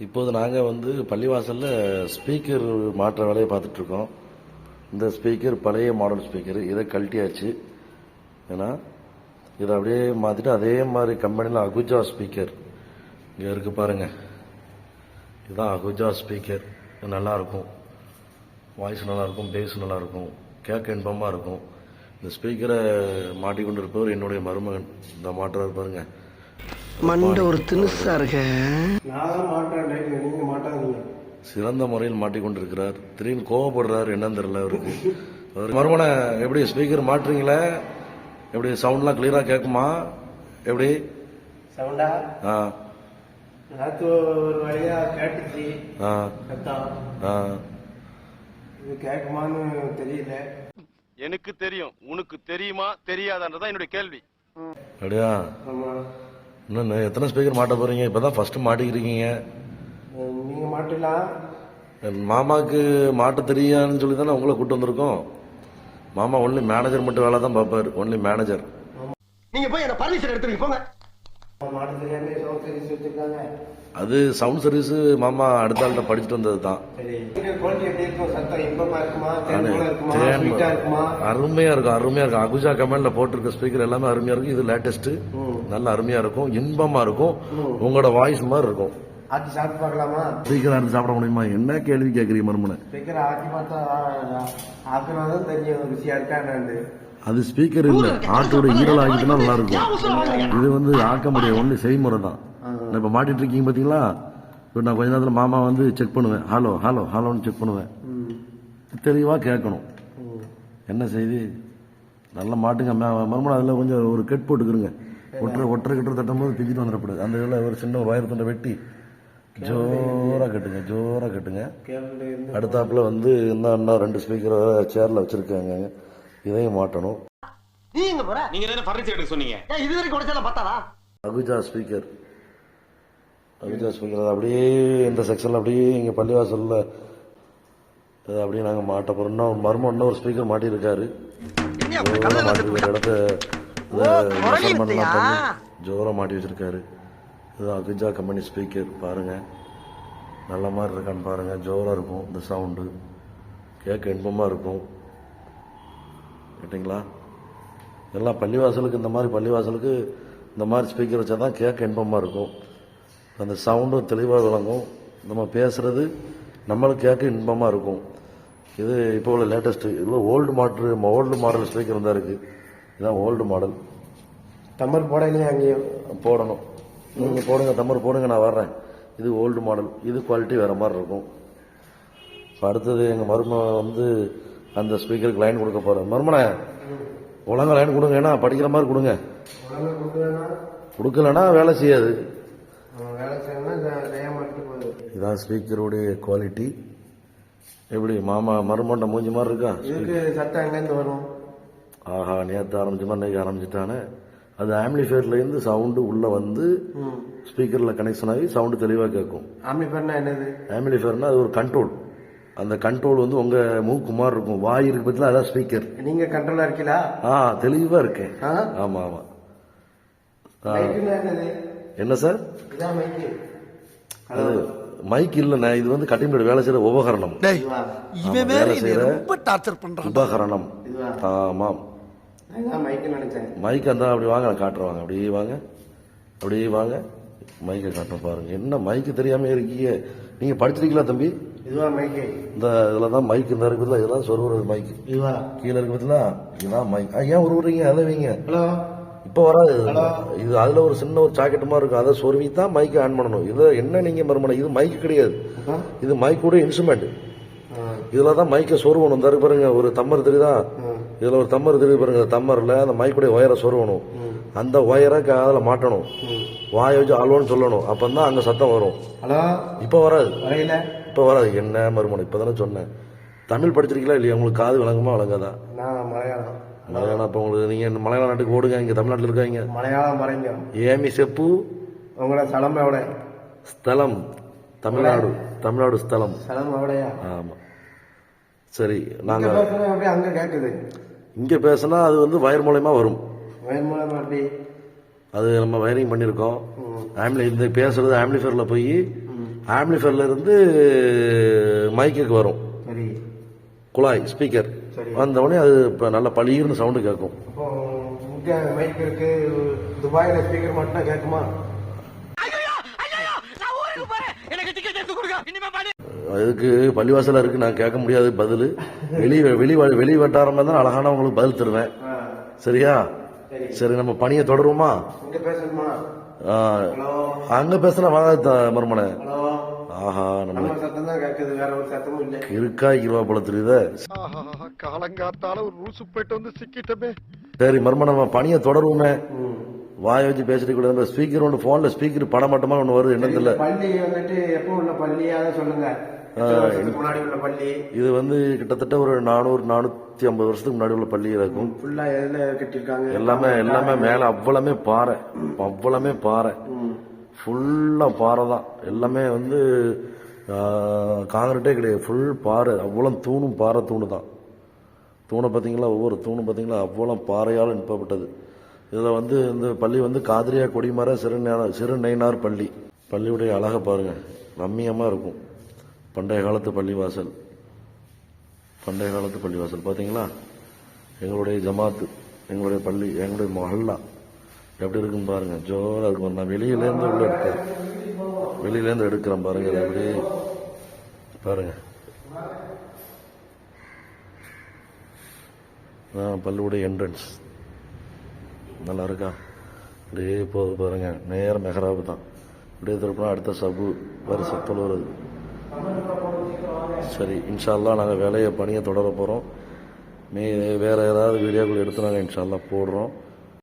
இப்போது நாங்கள் வந்து பள்ளிவாசலில் ஸ்பீக்கர் மாற்ற வேலையை பார்த்துட்ருக்கோம். இந்த ஸ்பீக்கர் பழைய மாடல் ஸ்பீக்கர், இதை கழட்டியாச்சு. ஏன்னா இதை அப்படியே மாற்றிட்டு அதே மாதிரி கம்பெனியில் அகுஜா ஸ்பீக்கர் இங்கே இருக்குது பாருங்கள். இதுதான் அகுஜா ஸ்பீக்கர். இது நல்லாயிருக்கும், வாய்ஸ் நல்லாயிருக்கும், பேஸ் நல்லாயிருக்கும், கேட்க இன்பமாக இருக்கும். இந்த ஸ்பீக்கரை மாட்டிக்கொண்டு இருப்பவர் என்னுடைய மருமகன். இந்த மாட்டுறாரு பாருங்க, மண்ட ஒரு திணுசா இருக்க. சிறந்த முறையில் மாட்டிக்கொண்டிருக்கிறார். திடீர்னு கோவப்படுறாரு, என்னன்னு தெரியல அவருக்கு. மறுமண எப்படி ஸ்பீக்கர் மாட்டுறீங்களே, எப்படி சவுண்ட்லாம் கிளியரா கேட்குமா? எப்படி சவுண்டா? ஒரு வழியா கேட்டுச்சு. இது கேட்குமான்னு தெரியல. எனக்கு தெரியும், உனக்கு தெரியுமா தெரியாதான்றதான் என்னுடைய கேள்வி. அப்படியா? இன்னும் எத்தனை ஸ்பீக்கர் மாட்ட போறீங்க? இப்பதான் ஃபர்ஸ்ட் மாட்டிக்கிறீங்க. நீங்க மாட்டலாம். மாமாவுக்கு மாட்ட தெரியான்னு சொல்லி தானே உங்களை கூட்டு வந்திருக்கோம். மாமா ஒன்லி மேனேஜர் மட்டும் வேலை தான் பார்ப்பாரு, ஒன்லி மேனேஜர். நீங்க போய் என்ன பர்மிஷன் எடுத்துட்டு போங்க. மாட்ட தெரியாம சவுண்ட் சர்வீஸ் வச்சிருக்காங்க. அது சவுண்ட் சர்வீஸ் மாமா அடுத்த ஆள்கிட்ட படிச்சுட்டு வந்தது தான். அருமையா இருக்கும், அருமையா இருக்கும். அகுஜா கமெண்ட்ல போட்டிருக்க ஸ்பீக்கர் எல்லாமே அருமையா இருக்கும். இது லேட்டஸ்ட், நல்ல அருமையா இருக்கும், இன்பமா இருக்கும், உங்களோட வாய்ஸ் மாதிரி இருக்கும். ஆக்கி சாப்பிட்டு பார்க்கலாமா? ஸ்பீக்கர் ஆக்கி சாப்பிட முடியுமா? என்ன கேள்வி கேட்கறீங்க மருமனை? ஸ்பீக்கர் ஆக்கி பார்த்தா ஆக்கினாதான் தெரியும் ருசியா இருக்கான்னு. அது ஸ்பீக்கர் இல்ல, ஆட்டோட ஈரல் ஆகிட்டுனா நல்லா இருக்கும். இது வந்து ஆக்க முடியாது, ஒன்லி செய்முறை தான். இப்ப மாட்டிட்டு இருக்கீங்க பாத்தீங்களா? இப்ப நான் கொஞ்ச நேரத்துல மாமா வந்து செக் பண்ணுவேன், ஹலோ ஹலோ ஹலோன்னு செக் பண்ணுவேன். தெளிவா கேட்கணும். என்ன செய்தி, நல்லா மாட்டுங்க மறுமணம். அதுல கொஞ்சம் ஒரு கெட் போட்டுக்கிறங்க. ஒற்றை கிட்ட தட்டும் போது பிஞ்சிட்டு வந்துடக்கூடாது. அந்த இதில் ஒரு சின்ன ஒரு வயர் துண்டை வெட்டி ஜோரா கட்டுங்க, ஜோரா கட்டுங்க. அடுத்தாப்புல வந்து இன்னும் 2 ஸ்பீக்கர் சேர்ல வச்சிருக்காங்க, இதையும் மாட்டணும். நீங்க போற, நீங்க என்ன ஃபர்னிச்சர் எடுக்க சொன்னீங்க? இது வரைக்கும் உடைச்சல பார்த்தாரா? அகுஜா ஸ்பீக்கர், அகுஜா ஸ்பீக்கர் அப்படியே இந்த செக்ஷன்ல அப்படியே இங்க பள்ளிவாசல்ல அப்படியே நாங்க மாட்ட போறோம். இன்னும் மர்மம் இன்னொரு ஸ்பீக்கர் மாட்டியிருக்காரு. இடத்த ஜோரா மாட்டி வச்சிருக்காரு. இது அகுஜா கம்பெனி ஸ்பீக்கர். பாருங்க நல்ல மாதிரி இருக்கான்னு பாருங்க. ஜோரா இருக்கும், இந்த சவுண்டு கேட்க இன்பமா இருக்கும். கேட்டீங்களா? எல்லாம் பள்ளிவாசலுக்கு இந்த மாதிரி பள்ளிவாசலுக்கு இந்த மாதிரி ஸ்பீக்கர் வச்சா தான் கேட்க இன்பமா இருக்கும். அந்த சவுண்டும் தெளிவாக விளங்கும். நம்ம பேசுறது நம்மளுக்கு கேட்க இன்பமா இருக்கும். இது இப்போ உள்ள லேட்டஸ்ட். இதில் ஓல்டு மாடல் ஸ்பீக்கர் தான் இருக்கு. இதுதான் ஓல்டு மாடல். தம்மர் போடலையே, அங்கேயும் போடணும். நீங்க போடுங்க, தம்மர் போடுங்க, நான் வர்றேன். இது ஓல்டு மாடல், இது குவாலிட்டி வேற மாதிரி இருக்கும். அடுத்தது எங்க மருமகன் வந்து அந்த ஸ்பீக்கருக்கு லைன் கொடுக்க போறேன். மருமனை ஒழுங்கா லைன் கொடுங்க, ஏன்னா படிக்கிற மாதிரி கொடுங்க. கொடுக்கலன்னா வேலை செய்யாது. இதான் ஸ்பீக்கருடைய குவாலிட்டி. எப்படி மாமா மருமண்ட மூஞ்சி மாதிரி இருக்கா? சத்தம் எங்கேருந்து வரும்? ஆஹா, நேற்று ஆரம்பிச்ச மாதிரி இன்னைக்கு ஆரம்பிச்சுட்டானே. அது ஆம்பிளிஃபையர்ல இருந்து சவுண்டு உள்ள வந்து ஸ்பீக்கர்ல கனெக்ஷன் ஆகி சவுண்டு தெளிவா கேட்கும். ஆம்பிளிஃபையர்னா என்னது? ஆம்பிளிஃபையர்னா அது ஒரு கண்ட்ரோல். அந்த கண்ட்ரோல் வந்து உங்க மூக்கு மாதிரி இருக்கும், வாய் இருக்கு பத்தில, அதான் ஸ்பீக்கர். நீங்க கண்ட்ரோலா இருக்கீங்களா? தெளிவா இருக்கேன். ஆமா ஆமா. என்ன சார்? அது மைக் இல்லண்ணா, இது வந்து கட்டிங் வேலை செய்யற உபகரணம். வேலை செய்யற உபகரணம். ஆமாம், மைக் அந்த அப்படி வாங்க, காட்டுறவாங்க. அப்படியே வாங்க, அப்படியே வாங்க, மைக்கை காட்டுற பாருங்க. என்ன மைக்கு தெரியாம இருக்கீங்க? நீங்க படிச்சிருக்கீங்களா தம்பி? இந்த இதுலதான் மைக் இந்த இருக்குதுல, இதெல்லாம் சொருவுறது மைக். கீழே இருக்கு பத்தில, இதுதான் மைக். ஏன் உருவுறீங்க? அதை வைங்க. இப்ப வராது இது. அதுல ஒரு சின்ன ஒரு சாக்கெட் மாதிரி இருக்கும், அதை சொருவி தான் மைக்கை ஆன் பண்ணணும். இது என்ன நீங்க மறுமணம், இது மைக் கிடையாது, இது மைக்கோட இன்ஸ்ட்ருமெண்ட். இதுலதான் மைக்கை சொருவணும். இந்த பாருங்க ஒரு தம்மர் தெரியுதா? இதுல ஒரு தம்மர் தெரியுது பாருங்க. தம்மர்ல அந்த மைக்குடைய ஒயரை சொருவணும். அந்த ஒயரை அதுல மாட்டணும், வாய வச்சு அலோன்னு சொல்லணும். அப்பதான் அங்க சத்தம் வரும். இப்ப வராது, இப்ப வராது. என்ன மறுமணம், இப்பதானே சொன்னேன். தமிழ் படிச்சிருக்கீங்களா இல்லையா? உங்களுக்கு காது விளங்குமா விளங்காதா? மலையாளம். இப்ப உங்களுக்கு நீங்க மலையாள நாட்டுக்கு ஓடுங்க, இங்க தமிழ்நாட்டில் இருக்காங்க. மலையாளம் பாருங்க. ஏமி செப்பு உங்களோட ஸ்தலமோட ஸ்தலம் தமிழ்நாடு, தமிழ்நாடு ஸ்தலம். ஆமா சரி. நாங்க அங்க கேக்குது, இங்க பேசினா அது வந்து வயர் மூலமா வரும். வயர் மூலமா அது நம்ம வயரிங் பண்ணிருக்கோம். இந்த பேசுறது ஆம்பிளிஃபயர்ல போய் ஆம்பிளிஃபையர்ல இருந்து மைக்குக்கு வரும் சரி குழாய் ஸ்பீக்கர் சரி. வந்தவொடனே அது இப்போ நல்ல பளிர்னு சவுண்டு கேட்கும். அப்போ இங்க மைக் இருக்கு, துபாயில ஸ்பீக்கர் மட்டும் கேட்குமா? அதுக்கு பள்ளிவாசல இருக்கு, நான் கேட்க முடியாது பதில். வெளி வட்டாரமா தான் அழகான உங்களுக்கு பதில் தருவேன். சரியா? சரி, நம்ம பணியை தொடருமா? இங்க பேசணுமா? ஆ, ஹலோ அங்க பேசுனா வாங்க மருமனை. ஹலோ, ஆஹா, நம்ம நம்ம சத்தம் தான் கேட்குது, வேற ஒரு சத்தமும் இல்லை. இருக்கா இருவா போல தெரியுத. காலங்காத்தால ஒரு ரூசு போயிட்டு வந்து சிக்கிட்டமே. சரி மருமனை, நம்ம பணியை தொடருவோமே. வாய வச்சு பேசிட்டு கூட ஸ்பீக்கர் ஒன்று போன்ல ஸ்பீக்கர் படம் மட்டுமா ஒன்று வருது, என்னது இல்ல. பள்ளி வந்துட்டு எப்போ உள்ள பள்ளியாத சொல்லுங்க. எத்தனை வருஷத்துக்கு முன்னாடி உள்ள பள்ளி? இது வந்து கிட்டத்தட்ட ஒரு 400-450 வருஷத்துக்கு முன்னாடி உள்ள பள்ளி இருக்கும். ஃபுல்லா எதுல கட்டிருக்காங்க? எல்லாமே மேல அவ்வளமே பாறை, ஃபுல்லா பாறை தான். எல்லாமே வந்து காங்கிரீட்டே கிடையாது, ஃபுல் பாறை. அவ்வளவு தூணும் பாறை தூணு தான். தூணை பார்த்தீங்களா, ஒவ்வொரு தூணும் பார்த்தீங்களா, அவ்வளோ பாறையால் நிற்பப்பட்டது. இதில் வந்து இந்த பள்ளி வந்து காதிரியா கொடிமர சிறுநெய்னார் பள்ளி. பள்ளியுடைய அழகை பாருங்க, ரம்மியமாக இருக்கும். பண்டைய காலத்து பள்ளிவாசல் பார்த்தீங்களா. எங்களுடைய ஜமாத்து, எங்களுடைய பள்ளி, எங்களுடைய மஹல்லா எப்படி இருக்குன்னு பாருங்க, ஜோராக இருக்கும். நான் வெளியிலேருந்து எடுக்கிறேன் பாருங்க, அது அப்படியே பாருங்க. பள்ளியுடைய என்ட்ரன்ஸ் நல்லா இருக்கா, அப்படியே போகுது பாருங்க. நேர மெஹராபு தான். அப்படியே திருப்பினா அடுத்த சபு வேறு சத்தல் வருது. சரி, இன்ஷா அல்லாஹ் நாங்கள் பணியை தொடர போகிறோம். வேறு ஏதாவது வீடியோக்கள் எடுத்து நாங்கள் இன்ஷா அல்லாஹ் போடுறோம்.